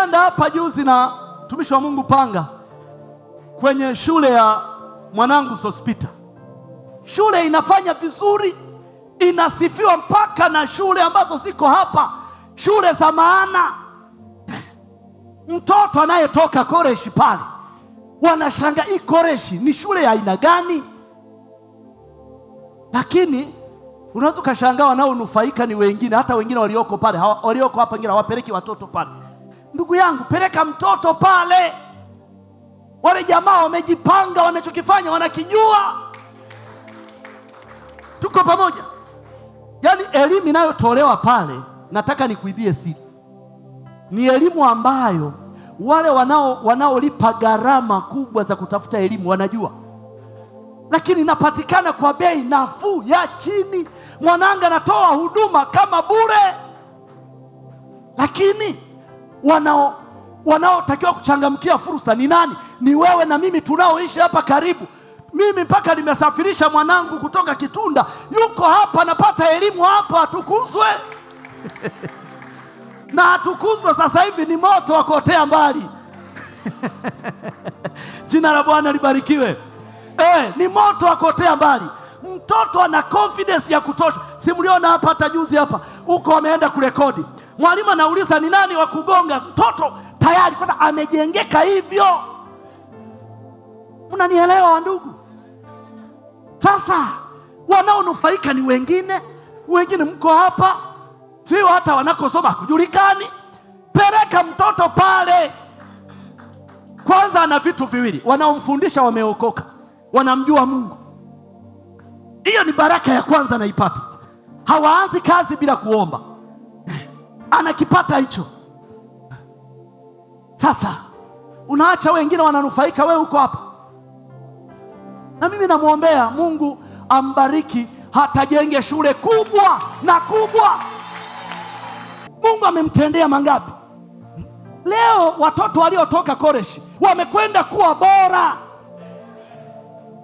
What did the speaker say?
Nilienda hapa juzi na mtumishi wa Mungu Panga kwenye shule ya mwanangu Sospita. Shule inafanya vizuri, inasifiwa mpaka na shule ambazo ziko hapa, shule za maana. Mtoto anayetoka koreshi pale wanashanga, hii koreshi ni shule ya aina gani? Lakini unaweza kushangaa wanaonufaika ni wengine, hata wengine walioko pale, walioko hapa wengine hawapeleki watoto pale. Ndugu yangu, peleka mtoto pale. Wale jamaa wamejipanga, wanachokifanya wanakijua. Tuko pamoja? Yaani elimu inayotolewa pale, nataka nikuibie siri, ni elimu ambayo wale wanaolipa gharama kubwa za kutafuta elimu wanajua, lakini inapatikana kwa bei nafuu ya chini. Mwananga anatoa huduma kama bure, lakini wanaotakiwa kuchangamkia fursa ni nani? Ni wewe na mimi tunaoishi hapa karibu. Mimi mpaka nimesafirisha mwanangu kutoka Kitunda, yuko hapa, napata elimu hapa. Atukuzwe na atukuzwe. Sasa hivi ni moto wa kuotea mbali jina la Bwana libarikiwe. Ni moto wa kuotea mbali. Mtoto ana confidence ya kutosha. Simuliona hapa hata juzi hapa huko wameenda kurekodi, mwalimu anauliza ni nani wa kugonga, mtoto tayari kwanza amejengeka hivyo. Unanielewa ndugu? Sasa wanaonufaika ni wengine mko hapa, sio hata wanakosoma kujulikani. Peleka mtoto pale. Kwanza ana vitu viwili, wanaomfundisha wameokoka, wanamjua Mungu. Hiyo ni baraka ya kwanza naipata. Hawaanzi kazi bila kuomba, anakipata hicho. Sasa unaacha wengine wananufaika, wewe uko hapa. Na mimi namwombea Mungu ambariki, hatajenge shule kubwa na kubwa. Mungu amemtendea mangapi? Leo watoto waliotoka koreshi wamekwenda kuwa bora.